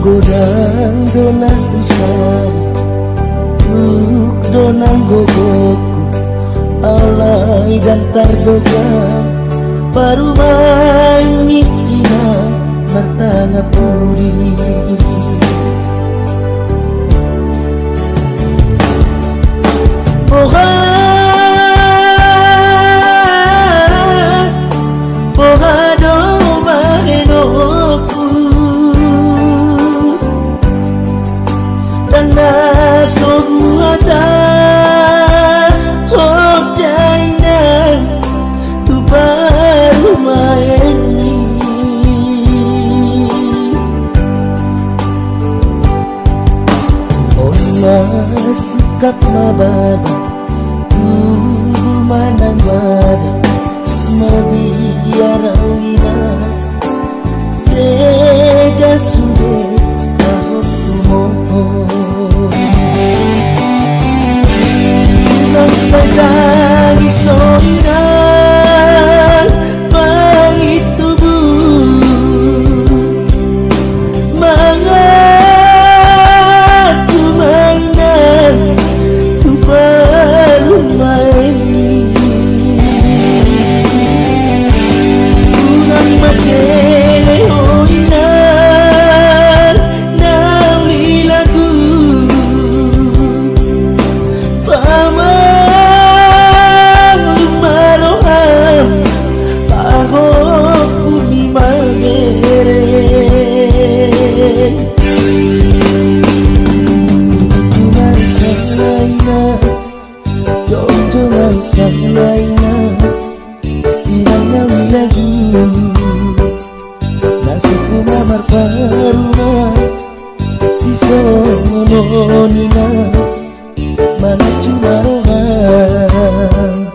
Godang donang usari Duk donang gogoku Alai dan tardoga Parumai mikina Martanga puri Pohado bahenoku Dan nasoguata Hodainan Tu baru maeni Ona sikap mabada Manang bada Mabiarawina Sega sude Tahok tumohon Nang sadang isoinan Pangit tubuh Mga tumainan Tu baru main Makele hoinan Nauli lagu Pamang lumaroham Pahok puni mamereng Jungan sahlaina Jungan sahlaina Tidak nauli lagu Nasibku namar paruna Si sononina Mana cuma rohan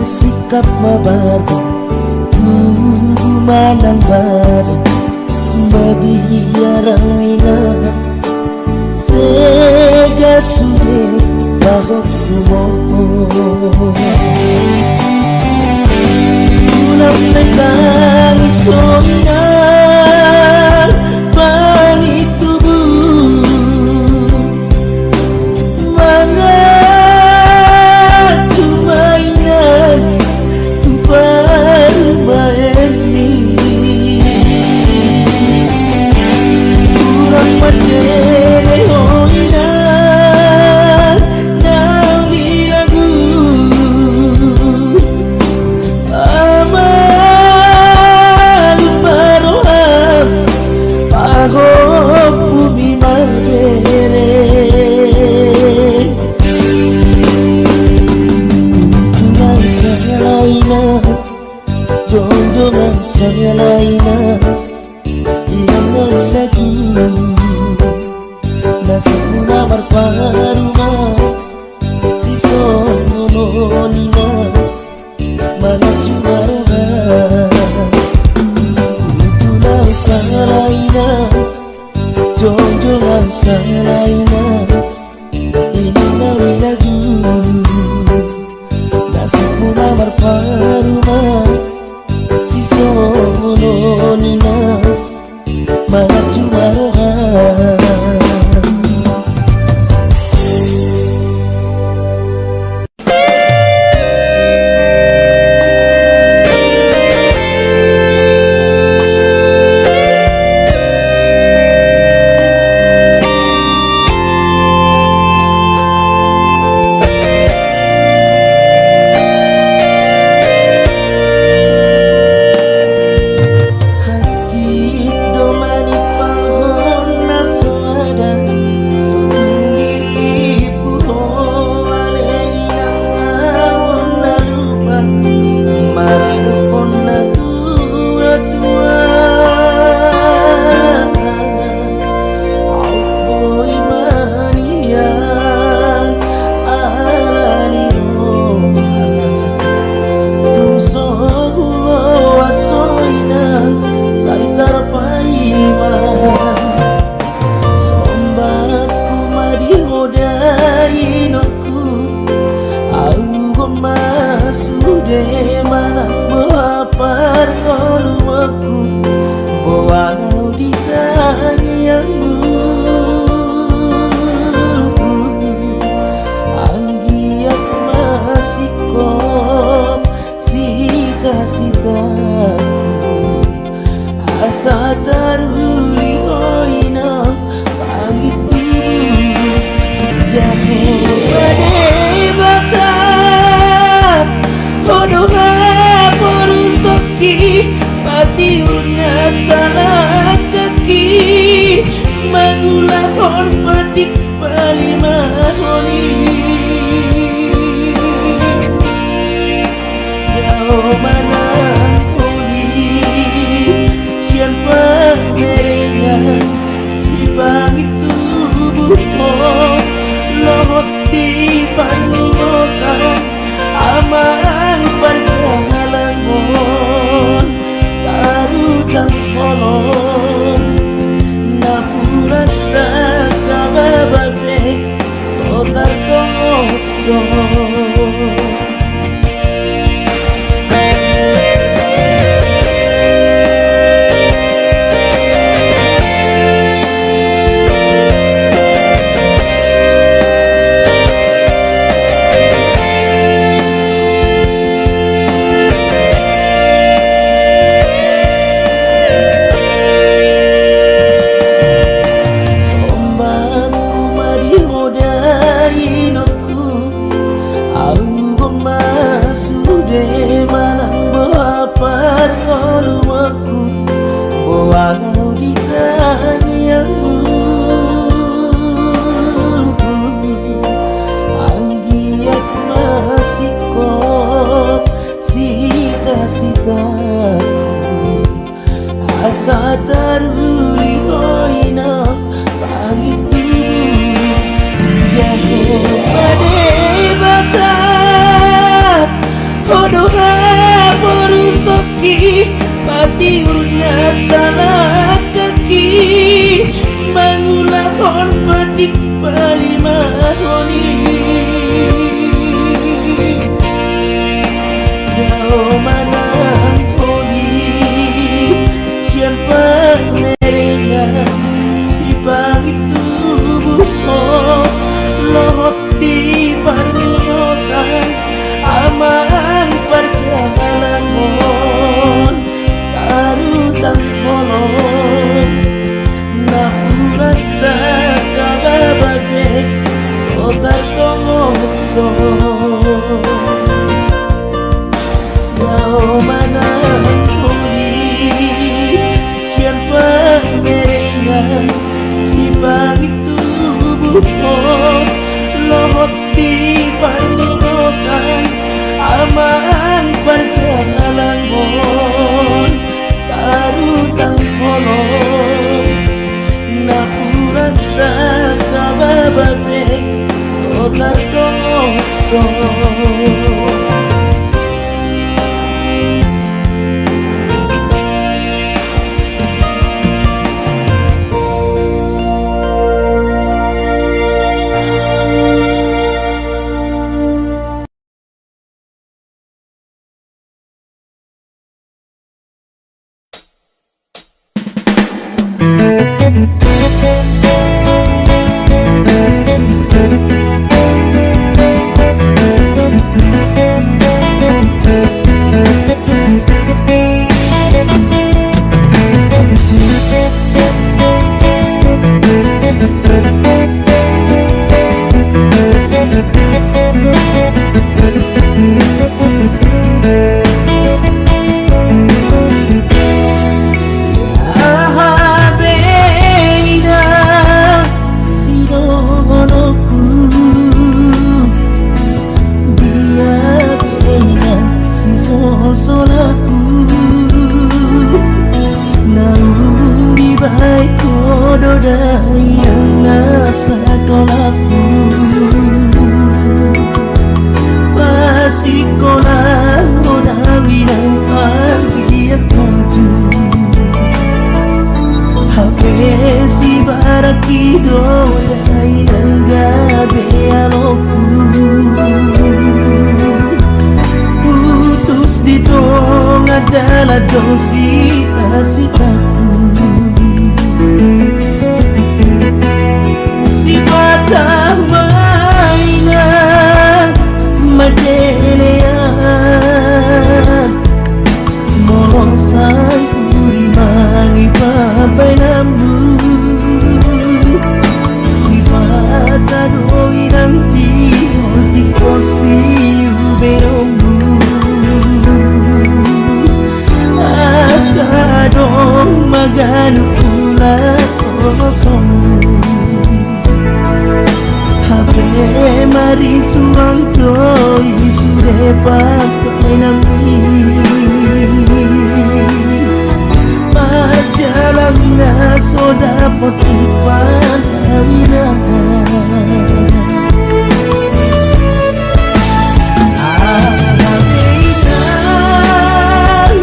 Sikap mabada Manang bada Mabiarawina Sega sude Bahok tumohon Ulang sedang isoinan Pangit tubuh Mana Makele hoinan Nauli lagu Amang jonjolan salaina ina wilagu nasibuna marparuma si sononina mana cumarohan asa taruli hoina pangitu jauh ade bakat hodoha porusoki patiuna salah kaki mangulah hon petik palimah honi jauh mana pemeringan si pangitu buho lohot di paningotan aman perjalanan mon karutan polong napura sakabababe sotar tomoso walau ditanyamu anggiat masih kok sita-sita asa taruli hoina pangitu jauh ade bakat hodoha porusoki patiurna salah kaki mangulah hon petik palimah honi jauh mana honi siapa merengan si pangitu buho lohot di paningotan aman perjalanan mon karutan polong napura sakabababe sotar tomoso jauh mana huni siapa merengan si pangitu buho lohot di paningotan aman perjalanan mon karutan polong napura sakabababe sotar tomoso yang nasa tolakku pasikola odawi ng pag-iyak maju habesi barakido yang gabe aloku putus dito adalah dosi asitaku sifat mainan madelean molosan kurimangi papai nambu sifat adoi nanti hoti kosi ubenombu asa dong maganu pula kosong Hape mari suang doi sude papai nami Pajalamna soda potipan awina Abeinan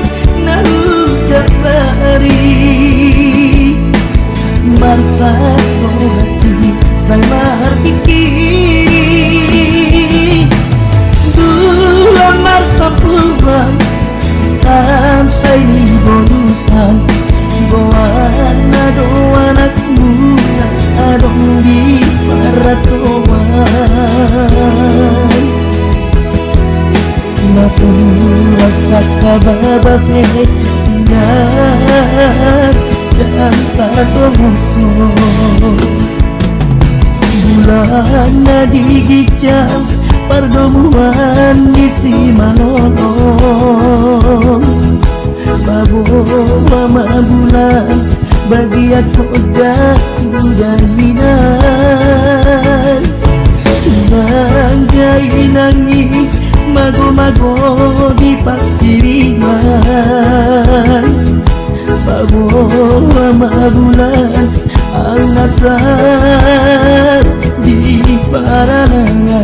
nahu jabari Marsat hati sang mahar pikir dua masa pulang tam say bonusan bawa nado anakmu adong di paratoan matu rasa kabababe ingat dan tato musuh bulan na digijam perdomuan isi manolong bawa mama bulan bagian koda budalinan nangjai nangi mago-mago di pakiriman bawa mama bulan ang nasar di paralangan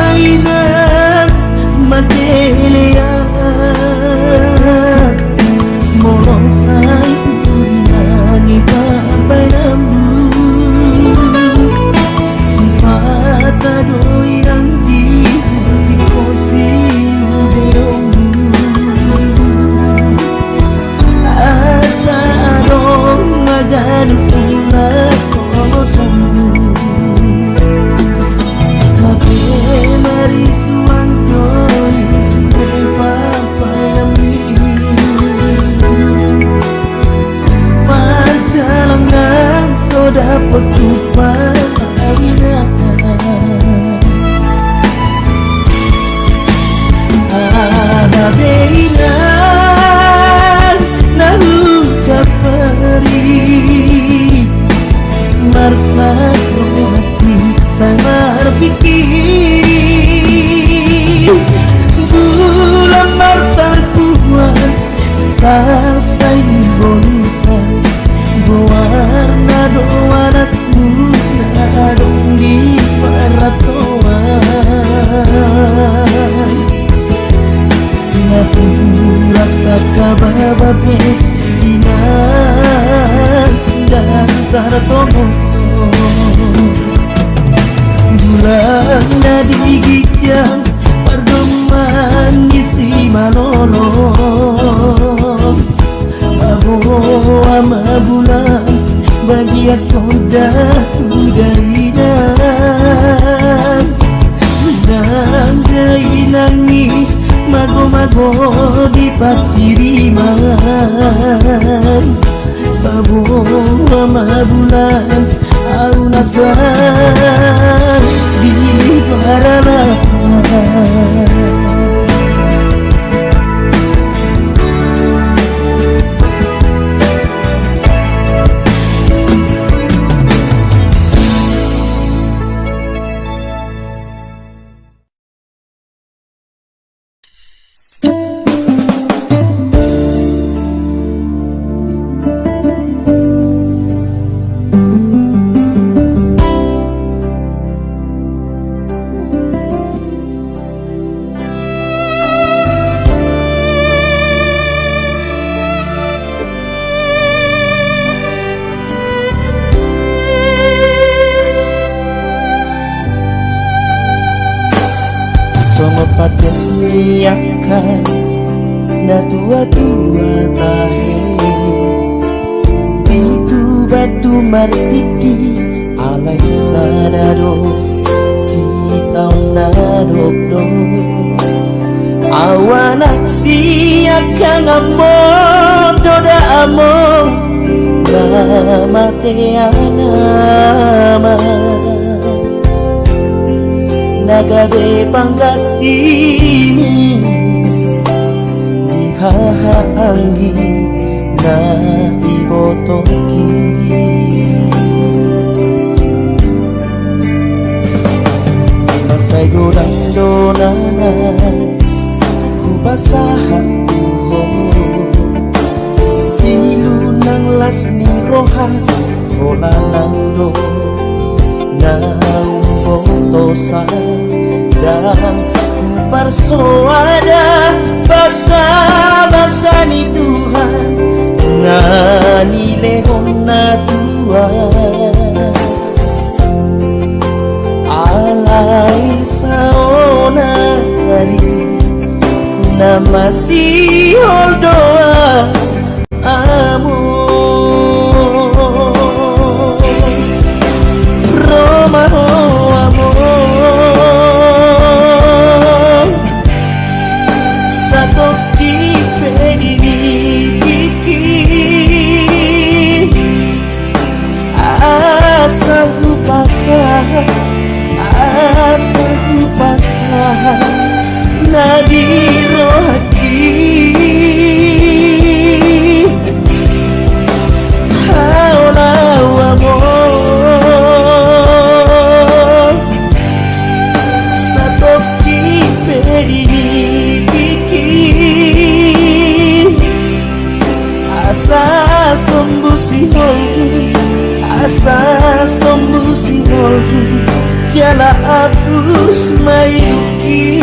mainan madelean molosai kurinangi papai nambu sifat adoi nanti hati kosi ubeombu asa adong agadu pula kosongmu mari suang doi sude papai nami Pajalangan soda potupan awina Abeinan nahu japari Marsat hati sama pikir bulan marsal kuat sakabababe inan dan tartomoso bulan nadi gijang perdoman isi malolo Abo ama bulan bagiat koda udainan dan kainan ni mago-mago di patiriman Abo ama bulan au nasan di paralan Somo padeniakan na tua-tua tahe Itu batu martiti alai sadado si taun nadokdo Awanak siakan amon doda amon nama teanama Nagabe panggatini dihahanggi na ibotoki Masay gorang donana kubasahan tuho Ilu nang las ni rohan Ola nang do na umbotosa dan persoada basa-basa ni Tuhan ngani lehon na Tuhan alai saona hari na masih holdoa amo Roma amo Satu kipe dini kiki Asa pasah Nabi rohati Haula amor Satu kipe dini Asa sombu si holku Asa sombu si holku Jala abus mayuki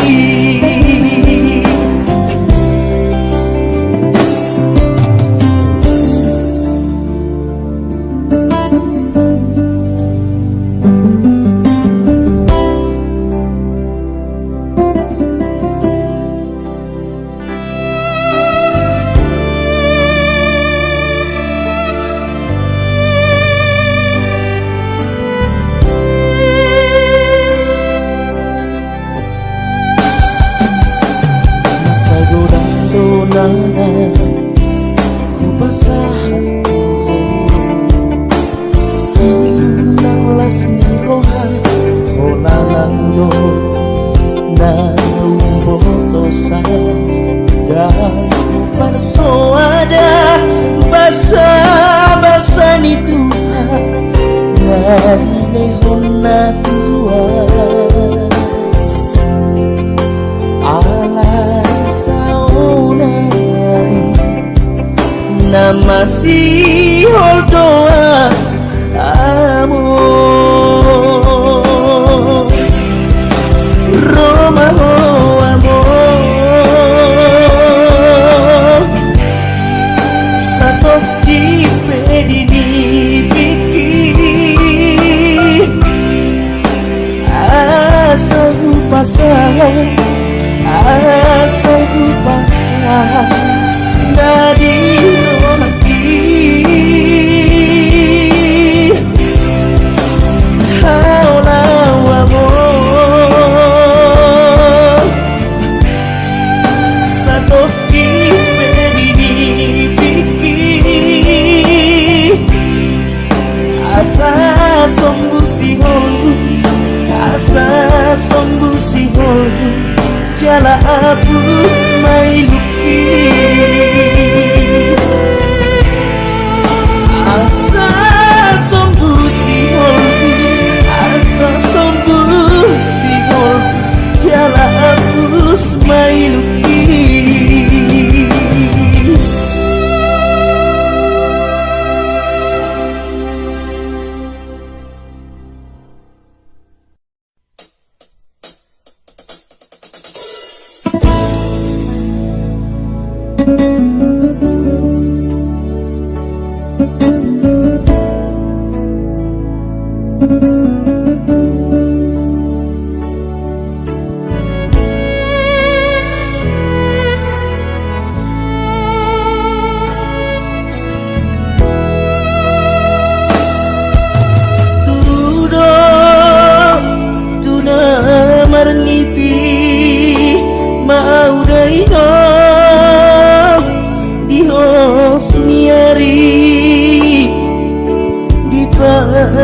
Basahan Ilu nang las ni rohan Ola nang do na umbotosa dan persoada basa-basa ni Tuhan ngari lehon na Tuhan alai saunari na masih holdoa amor Roma amor toki bedini pikir asa sombusi holu asa sombusi holu jala abus mai luki asa sombusi holu asa sombusi holu jala abus mai luki.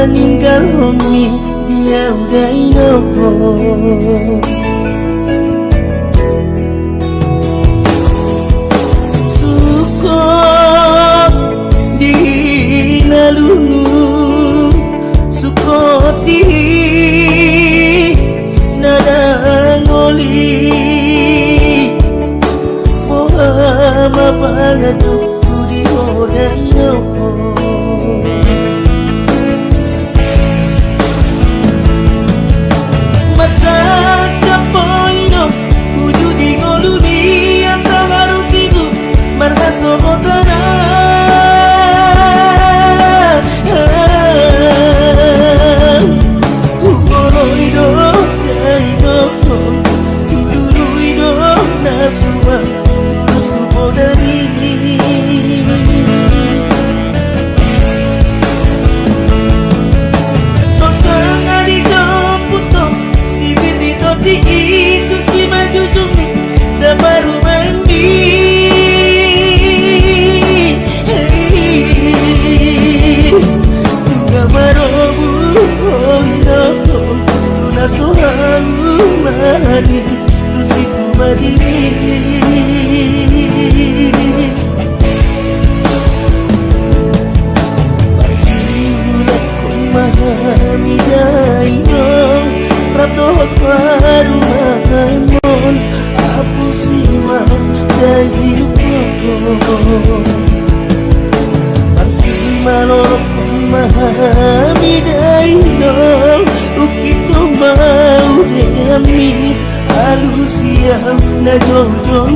Ninggal homi dia udah inopo sukot di nalungu sukot di nada ngoli poha mapangaduk di udah inopo Masaka poino wujudi ngoluni asa garutibu marhaso kotana Ugoroido daido Uluido nasua Terus kupodani di itu si maju jumi dan baru mandi nggak marobu oh no tuna sohalu mani tusiku madini pasti kumahami daino Rabdohot baru mahamon Apu sima dari hidupku Parsima lorok memahami daino Ukito mau demi Alusia na jodoh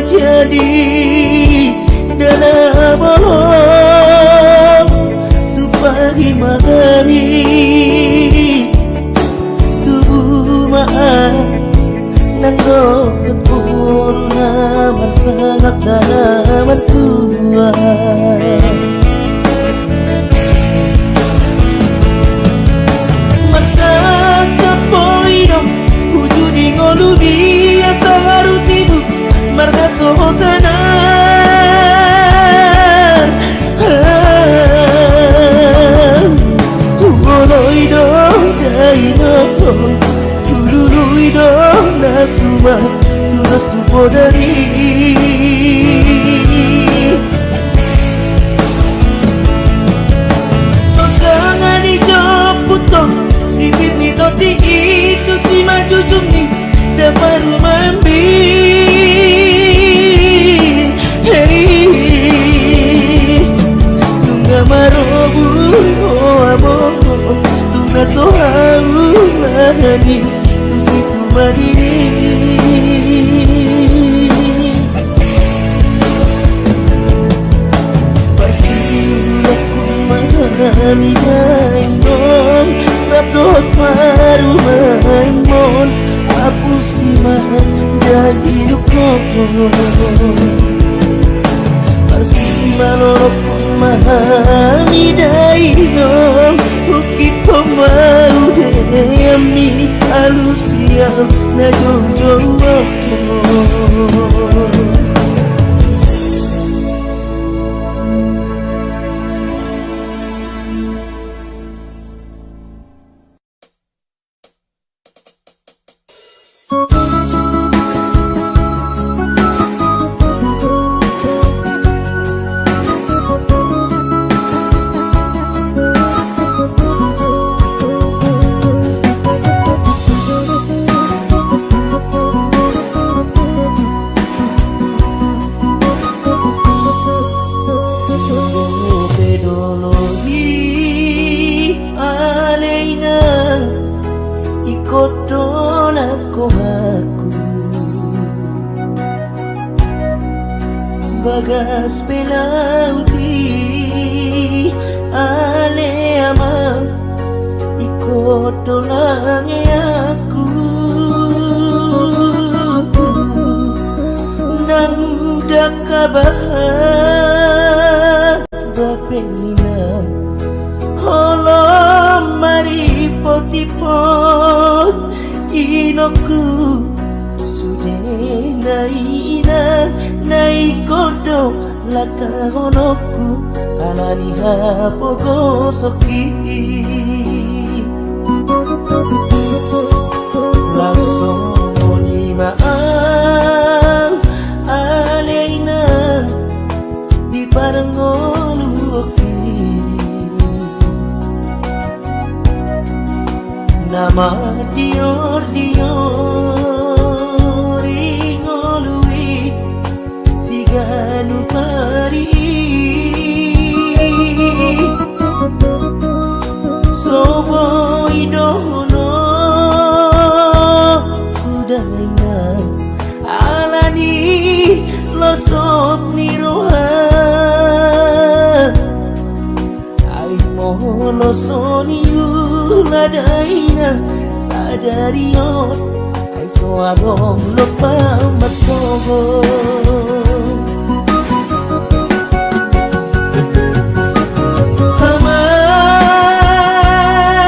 jadi dana bolong tu pagi magari tubuh maaf nanggo ketubur na marsangap dana mantua marsangap poino wujudi ngolumi asa garutibu marga sohotana Ugoloido daino Duluido nasuma Terus tu podari Sosanga di joputo Si bitni toti itu si maju jumni Dapat rumambi marobu oh amo tuna sohalu mahani tu situ madini nidainom Rapdot marumaimon Apusiman dahil ko Masimalorok mahamidainom Ukit ko maudayami Alusiyaw na jojo ako Ikoton ako Bagas pelauti Ale amang Ikoton lang aku Nang dakabahan Bapeninang Holom maripot-ipot Inoku Sude naina Naikodo Lakaronoku Alaniha pogosoki Lasso monimaan Aleina Di parangoluki Nama dior ingolui Siganu pari Sobo idono Kudaina Alani losop nirohan Ay mohon losoni Ladaina sadariot ay suarong lupa matsogo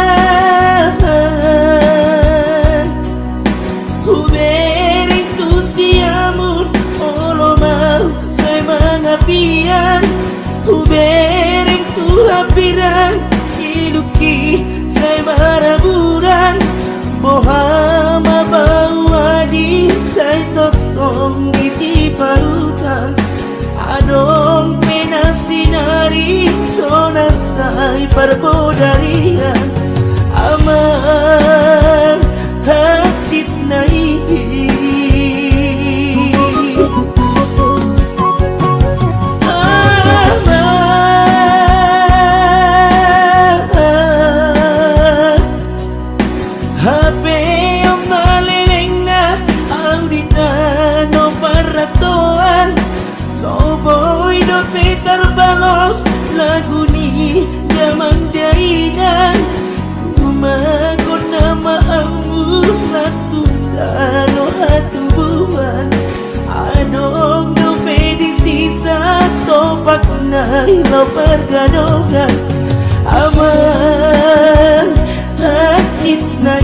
Haman Hubering tu siamun Olo mau say mga piyan Hubering tu hapiran Iluki say maraburan Bohama bawadi say totong iti parutan Adong penasinari sona say parbodarian Aman hacit nai Soboy do Peter Balos lagu ni damang dainan Kumagod na maamu Latundano hatubuan Anong do pwede sisa Topak na ilaw pergadogan Aman hacit na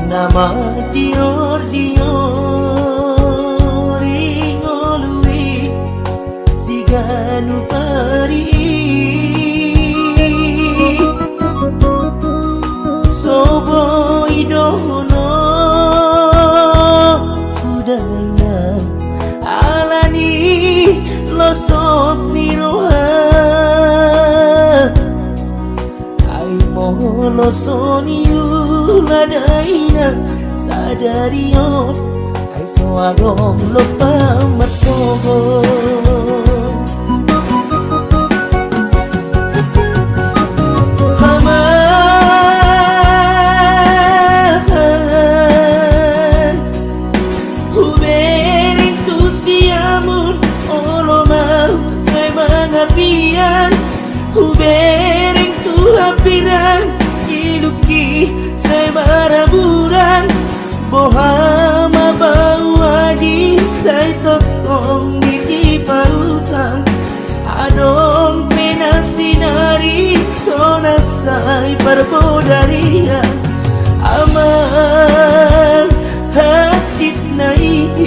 Nama dior ingolui Siganu pari baina alani losok niroha ai moholo soniu ladaina sadariot ai soarong lupa marsoho Hubereng tu hapiran iluki semaraburan bohama bawa di sai totong di pautang adong pena sinari sona sai perbodarian aman hacit nai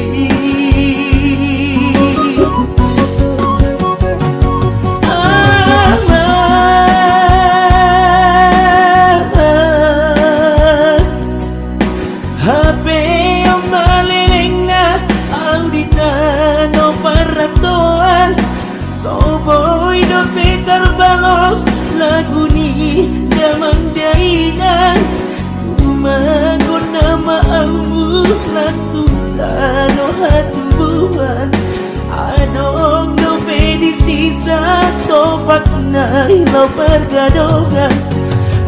Soboy do Peter Balos lagu ni damang dainan Umagon nama au latu tano hatubuan Adong do pedi sisa topak nai lo pergadohan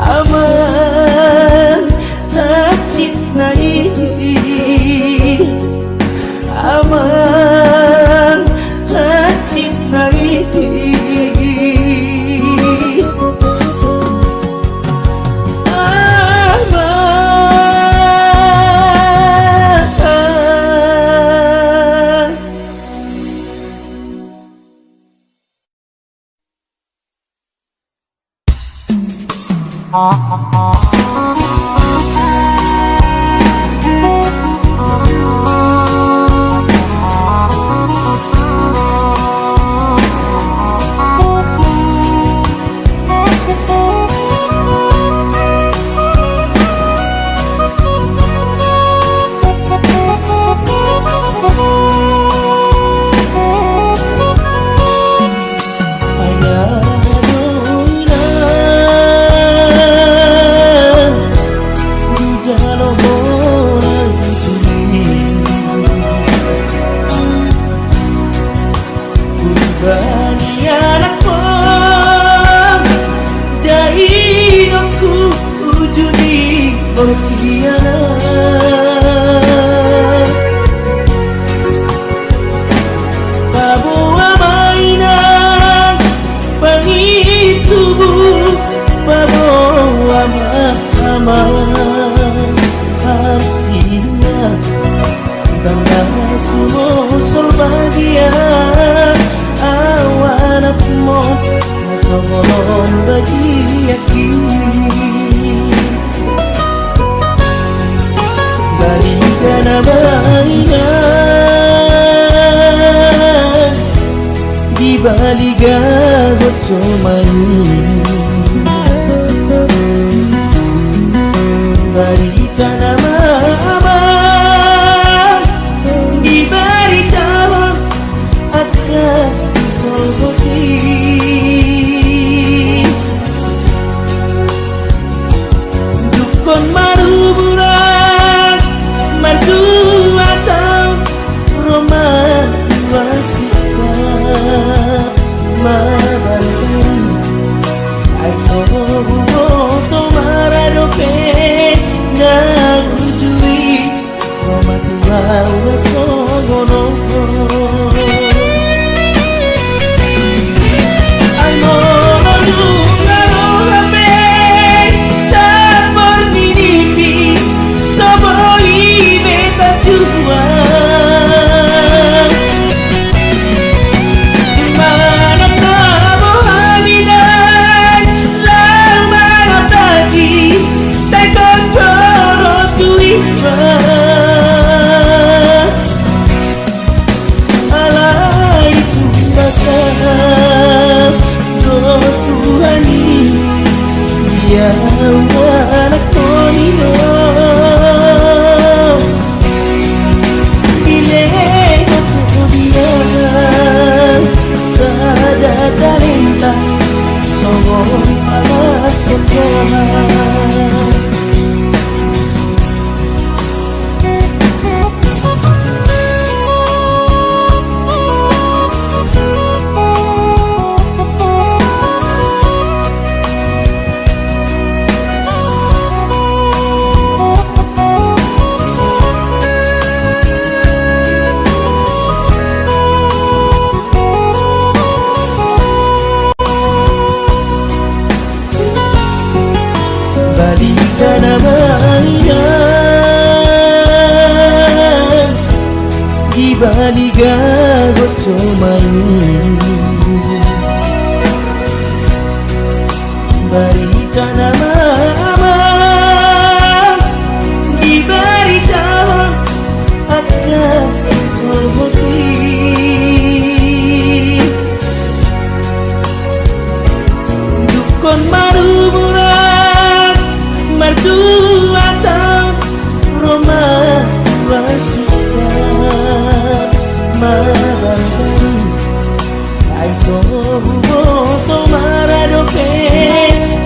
Aman hacit nai Aman hacit nai Baliga gocho main Barita nama di barita akan si solboti dukon maruburan madu atau romantis mabalkan sokongan. Balikan amayan di balik goco main. Balikan amayan di balik akan soroti. Dukon marumuran berdua tahun Roma wasuka marabari aiso huboto maradope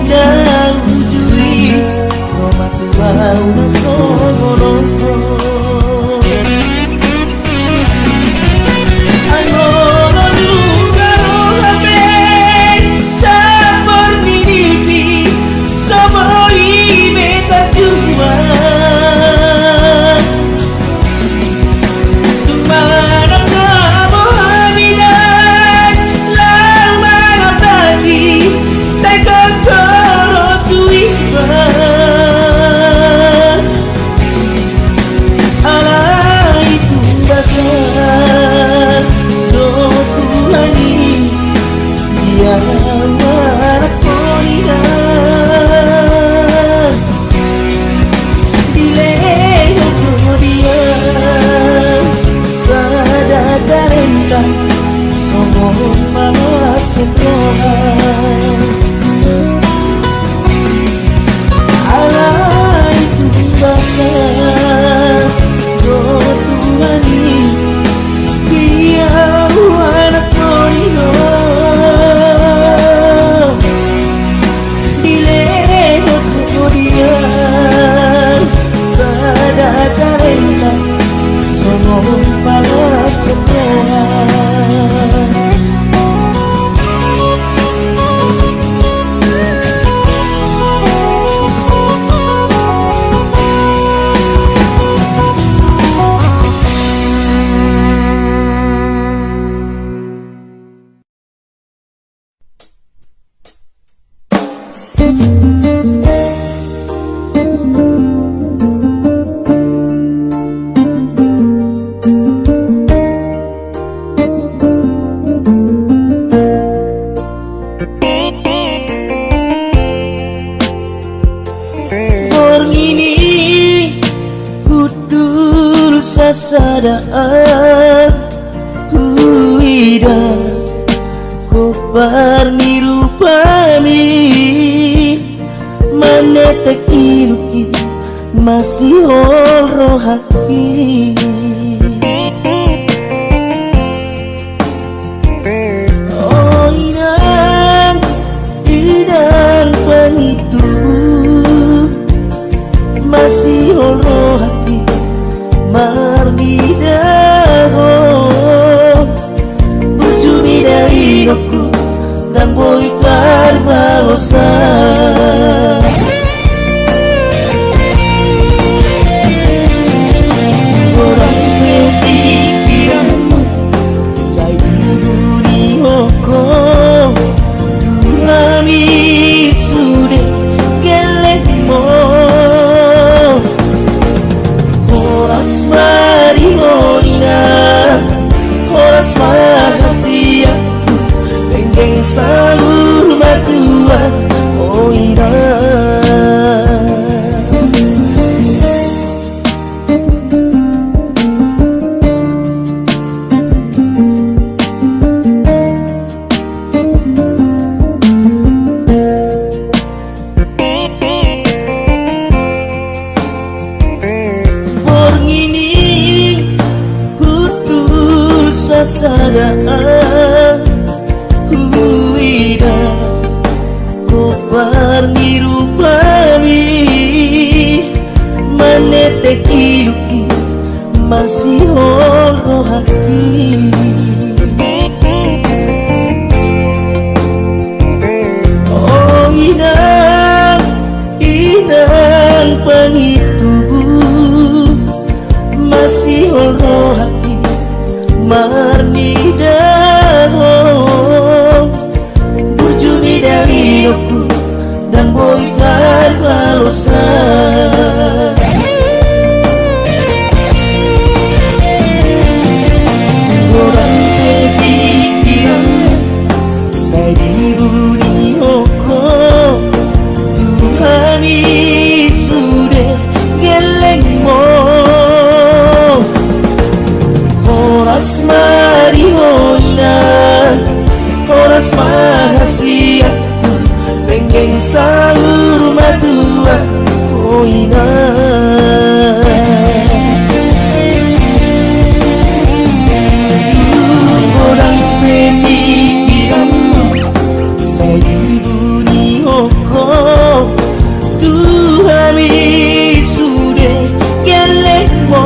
dan ujui Roma tua unasono sadaan huida kopar nirupami manetek iluki masih rohaki oh inan pengitu masih rohaki mardidaho ujumi dari aku dan boy terbalosa orang pikiranmu saya dunioko kami sudah gelekmo horas marihoina horas makasih aku penggeng sahur madua oina sadaan huida parni rupami manete kiluki masih holo haki. Oh inang pangitubu masih holo haki marni dahong bujuni dari aku dan boy balosa. Orang kepikiran saya dibuni oko Tuhani sudah geleng mo horas mari hoinan horas mahasia pengen sahur matua hoinan orang pemikiranmu saya dibuni oko Tuhani sudah geleng mo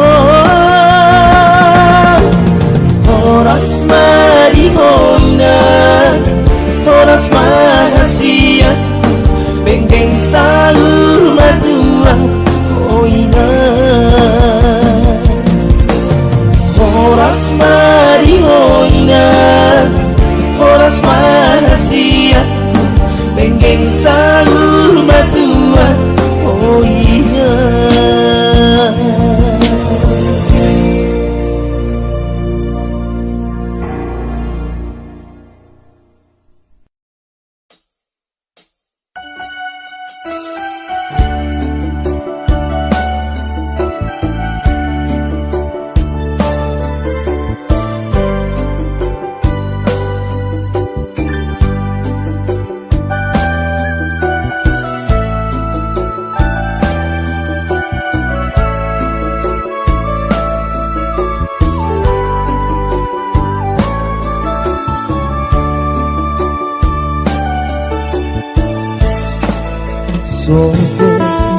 horas mari hoinan horas mahasia pengen sahur matua hoinan horas mari hoinan horas mahasia pengen sahur matua hoinan. Sope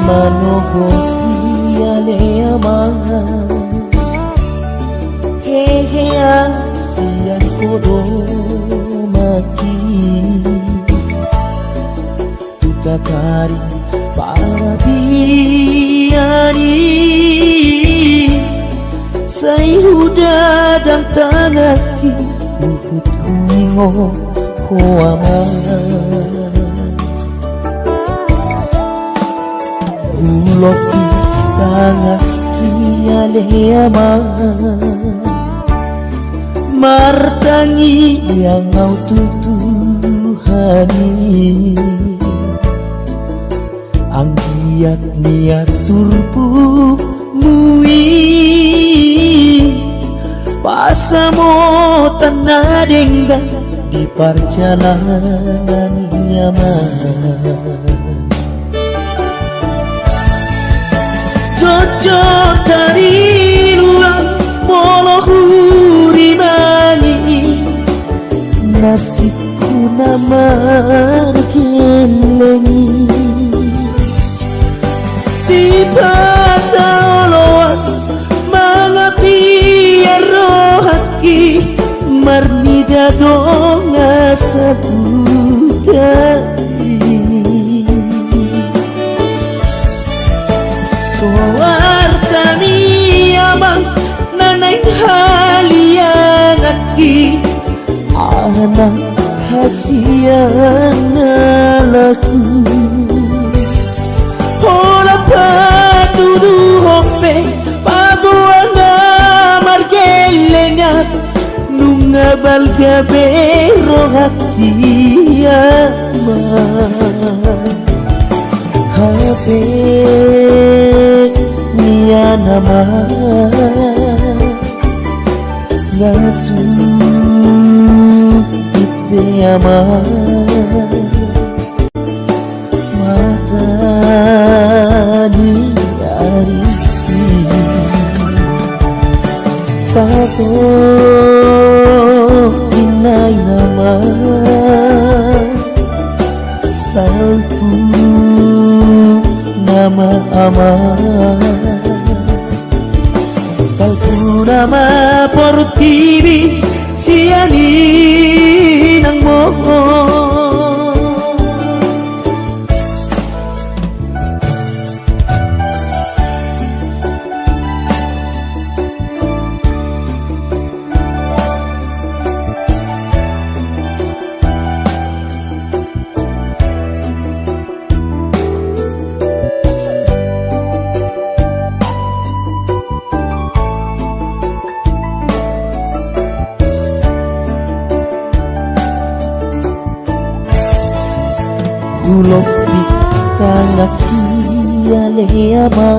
manogoti ale amaha Hehe sian kodo maki Tutakari para biani Say huda dang tangaki Uhut kuingo ko amaha Uloki tangaki ale amaha Martangi yang ngau tutuhani Anggiat niat turpu mui Pasamo tanah denggan di perjalanan Yamaha Jojo tari luang molo huri mangi Nasibku namar kelengi Si pataoloan mangapi rohaki Marnida donga sabutani Soartani amang nanay haliang aki Anak hasian laku Hola patudu hope pabuana margelengat Nunga balgabe rohaki amang Habe niya naman Ngasu ipe aman Mata di ariti Satu inay naman Salto Kulopi tangaki aleama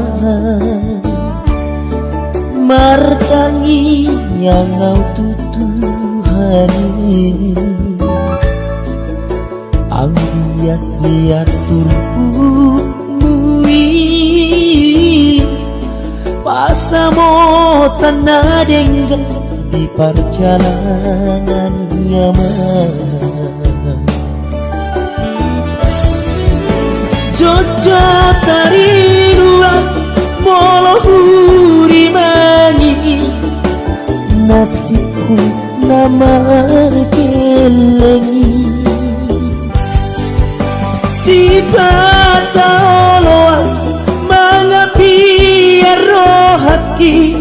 martangi yang ngau tutuhani ang liat-liat turpumui pasamo tanah denggan di perjalanan nyaman Jojo tari ruang molo huri mangi nasibku namar kelengi sifat oloan mangapi rohaki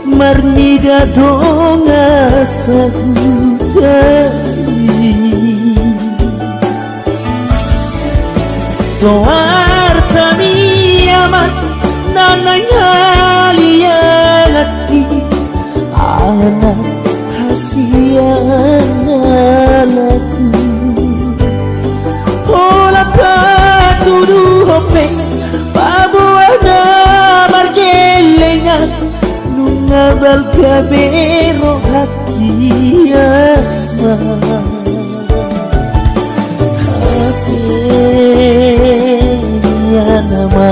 marnida donga sahutari soartami amat nananya liangati anak hasiana laku ola patudu hope pabuana margelenga nungabal kabero hakia ya nama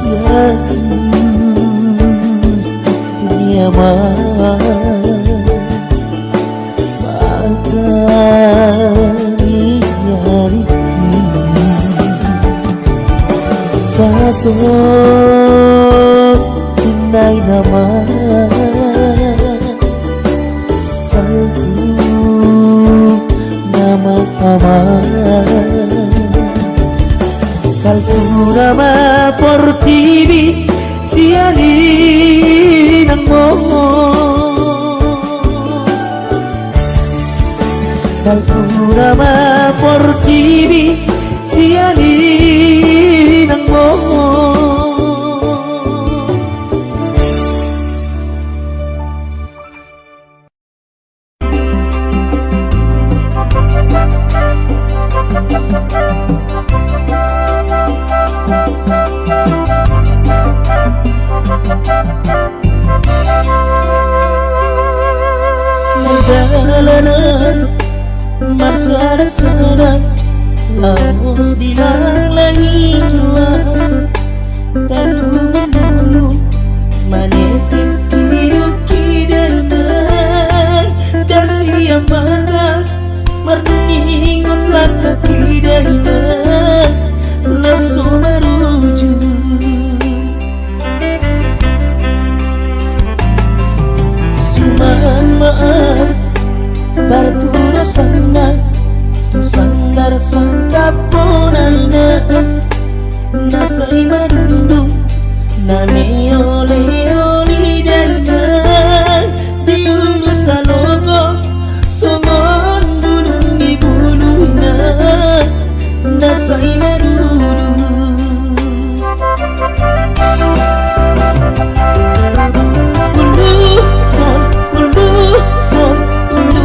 Yesus ya matari hari satu tinai nama satu nama saltu nama portivi siani nang moho saltu nama portivi siani nang moho Perjalanan marsada-sada laos di langit luar talung-talung manetip tiuki dengan dasi amatan merningot laka kidainan laso meruju suman-maan Bartudo sana tu sanggar sangkaponaina nasai madundung name ole dainan diulu salogo songon dulung di buluina nasai madudus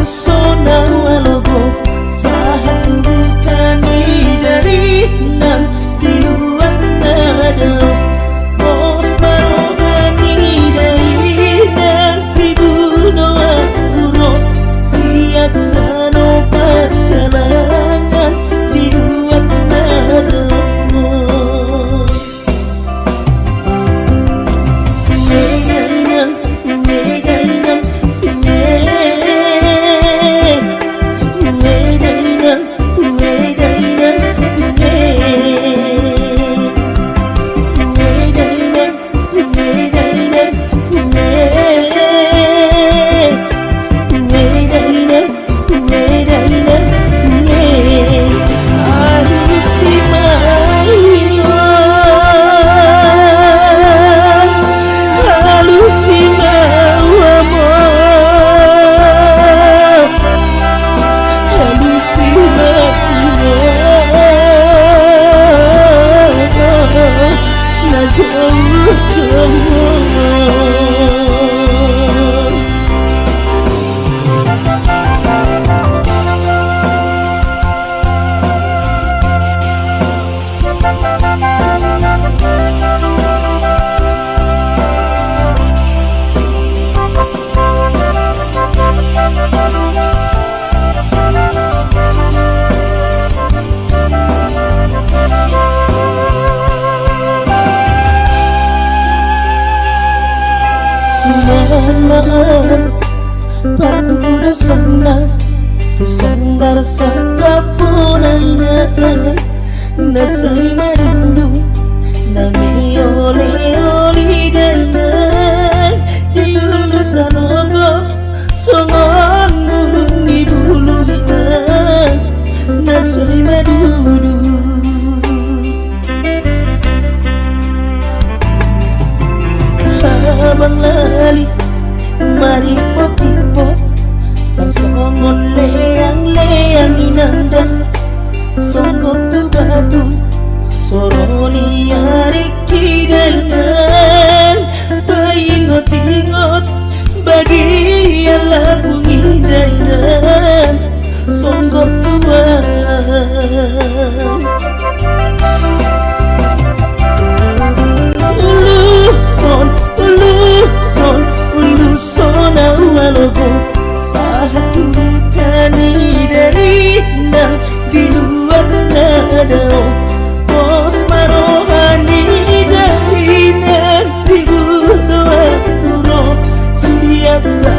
sona walogo sahatu tani dari nan di luar nada bos marogani dari nan di budoa uro siatano perjalanan di luar nada Samaan Partudo sana Tu sanggar sakapunana Nasay marindu Nami oli-oli dayan Diulu sanogo Songon bulung di buluhinan Nasay madudus Habang lali maripot-ipot Tarsongon leang-leang inandang Songgok tu batu Soroni ariki dalan Paingot-ingot Bagian labungi dalan Songgok tuan Uluson awalogo Satu tani dari nang di luar nadao Pos marohani dari nang di budo uro Siata